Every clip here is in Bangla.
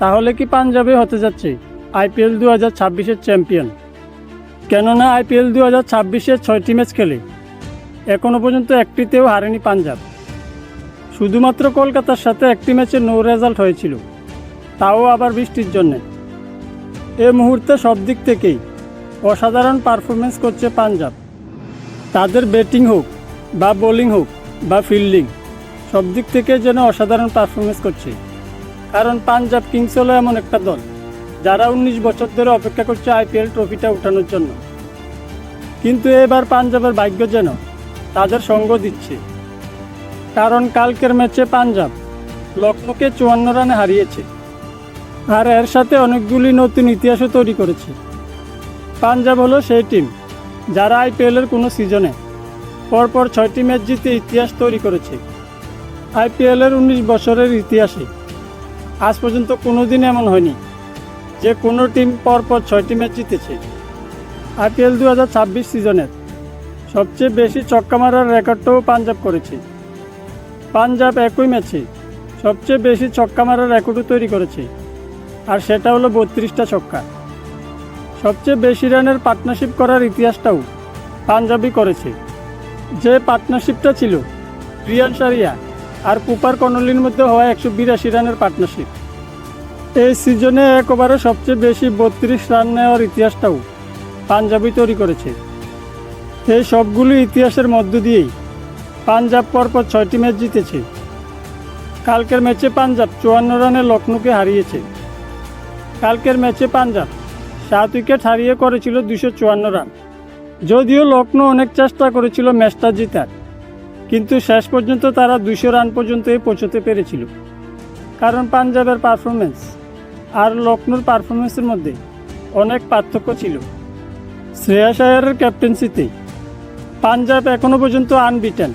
তাহলে কি পাঞ্জাবই হতে যাচ্ছে আইপিএল 2026-এর চ্যাম্পিয়ন? কেননা আইপিএল 2026-এ 6টি ম্যাচ খেলে এখনও পর্যন্ত একটিতেও হারেনি পাঞ্জাব। শুধুমাত্র কলকাতার সাথে একটি ম্যাচে নো রেজাল্ট হয়েছিল, তাও আবার বৃষ্টির জন্যে। এ মুহূর্তে সব দিক থেকেই অসাধারণ পারফরমেন্স করছে পাঞ্জাব। তাদের ব্যাটিং হোক বা বোলিং হোক বা ফিল্ডিং, সব দিক থেকে যেন অসাধারণ পারফরমেন্স করছে। কারণ পাঞ্জাব কিংস হলো এমন একটা দল যারা 19 বছর ধরে অপেক্ষা করছে আইপিএল ট্রফিটা উঠানোর জন্য। কিন্তু এবার পাঞ্জাবের ভাগ্য যেন তাদের সঙ্গ দিচ্ছে। কারণ কালকের ম্যাচে পাঞ্জাব লখনৌকে 54 রানে হারিয়েছে, আর এর সাথে অনেকগুলি নতুন ইতিহাসও তৈরি করেছে। পাঞ্জাব হলো সেই টিম যারা আইপিএলের কোনো সিজনে পরপর 6টি ম্যাচ জিতে ইতিহাস তৈরি করেছে। আইপিএলের 19 বছরের ইতিহাসে আজ পর্যন্ত কোনো দিন এমন হয়নি যে কোনো টিম পরপর 6টি ম্যাচ জিতেছে। আইপিএল 2026 সিজনের সবচেয়ে বেশি ছক্কা মারার রেকর্ডটাও পাঞ্জাব করেছে। পাঞ্জাব একই ম্যাচে সবচেয়ে বেশি ছক্কা মারার রেকর্ডও তৈরি করেছে, আর সেটা হলো 32টা ছক্কা। সবচেয়ে বেশি রানের পার্টনারশিপ করার ইতিহাসটাও পাঞ্জাবই করেছে, যে পার্টনারশিপটা ছিল প্রিয়ান সারিয়া আর কুপার কনলির মধ্যে হওয়া 182 রানের পার্টনারশিপ। এই সিজনে এক ওভারে সবচেয়ে বেশি 32 রান নেওয়ার ইতিহাসটাও পাঞ্জাবই তৈরি করেছে। এই সবগুলো ইতিহাসের মধ্য দিয়েই পাঞ্জাব পরপর 6টি ম্যাচ জিতেছে। কালকের ম্যাচে পাঞ্জাব 54 রানে লখনৌকে হারিয়েছে। কালকের ম্যাচে পাঞ্জাব 7 উইকেট হারিয়ে করেছিল 254 রান। যদিও লখনৌ অনেক চেষ্টা করেছিল ম্যাচটা জেতার, কিন্তু শেষ পর্যন্ত তারা 200 রান পর্যন্তই পৌঁছতে পেরেছিল। কারণ পাঞ্জাবের পারফরমেন্স আর লখনৌর পারফরমেন্সের মধ্যে অনেক পার্থক্য ছিল। শ্রেয়াস আয়ারের ক্যাপ্টেন্সিতে পাঞ্জাব এখনও পর্যন্ত আনবিটেন,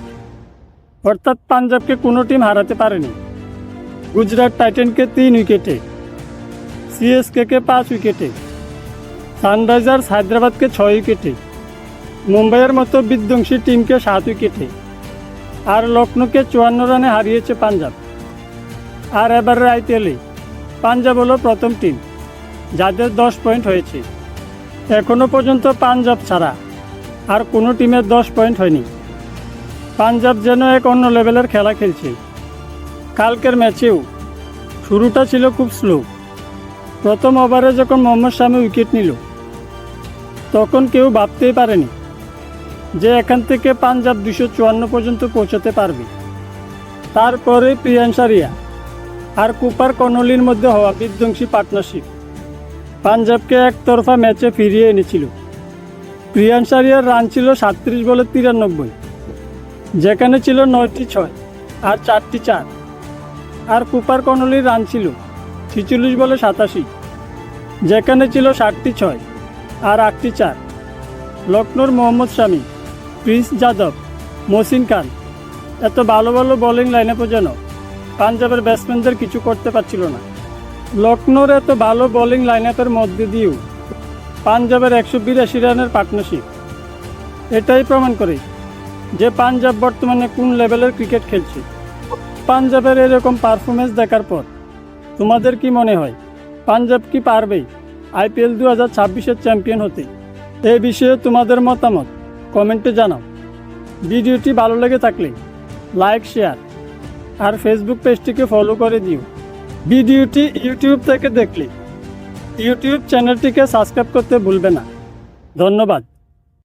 অর্থাৎ পাঞ্জাবকে কোনো টিম হারাতে পারেনি। গুজরাট টাইটানকে 3 উইকেটে, সিএসকেকে 5 উইকেটে, সানরাইজার্স হায়দ্রাবাদকে 6 উইকেটে, মুম্বাইয়ের মতো বিধ্বংসী টিমকে 7 উইকেটে, আর লখনৌকে 54 রানে হারিয়েছে পাঞ্জাব। আর এবারের আইপিএলে পাঞ্জাব হলো প্রথম টিম যাদের 10 পয়েন্ট হয়েছে। এখনও পর্যন্ত পাঞ্জাব ছাড়া আর কোনো টিমের 10 পয়েন্ট হয়নি। পাঞ্জাব যেন এক অন্য লেভেলের খেলা খেলছে। কালকের ম্যাচেও শুরুটা ছিল খুব স্লো। প্রথম ওভারে যখন মোহাম্মদ শামি উইকেট নিল, তখন কেউ ভাবতেই পারেনি যে এখান থেকে পাঞ্জাব 254 পর্যন্ত পৌঁছতে পারবে। তারপরে প্রিয়ান সারিয়া আর কুপার কনলির মধ্যে হওয়া বিধ্বংসী পার্টনারশিপ পাঞ্জাবকে একতরফা ম্যাচে ফিরিয়ে এনেছিল। প্রিয়ান সারিয়ার রান ছিল 37 বলে 93, যেখানে ছিল 9টি 6 আর 4টি 4। আর কুপার কনলির রান ছিল 46 বলে 87, যেখানে ছিল 7টি 6 আর 8টি 4। লখনৌর মোহাম্মদ শামি, প্রিন্স যাদব, মহসিন খান এত ভালো ভালো বোলিং লাইনআপও যেন পাঞ্জাবের ব্যাটসম্যানদের কিছু করতে পারছিল না। লখনৌর এত ভালো বোলিং লাইনআপের মধ্যে দিয়েও পাঞ্জাবের 182 রানের পার্টনারশিপ এটাই প্রমাণ করে যে পাঞ্জাব বর্তমানে কোন লেভেলের ক্রিকেট খেলছে। পাঞ্জাবের এরকম পারফরমেন্স দেখার পর তোমাদের কি মনে হয়, পাঞ্জাব কি পারবে আইপিএল 2026-এর চ্যাম্পিয়ন হতে? এই বিষয়ে তোমাদের মতামত কমেন্টে জানাও। ভিডিওটি ভালো লেগে থাকলে লাইক, শেয়ার আর ফেসবুক পেজটিকে ফলো করে দিও। ভিডিওটি ইউটিউব থেকে দেখলে ইউটিউব চ্যানেলটিকে সাবস্ক্রাইব করতে ভুলবে না। ধন্যবাদ।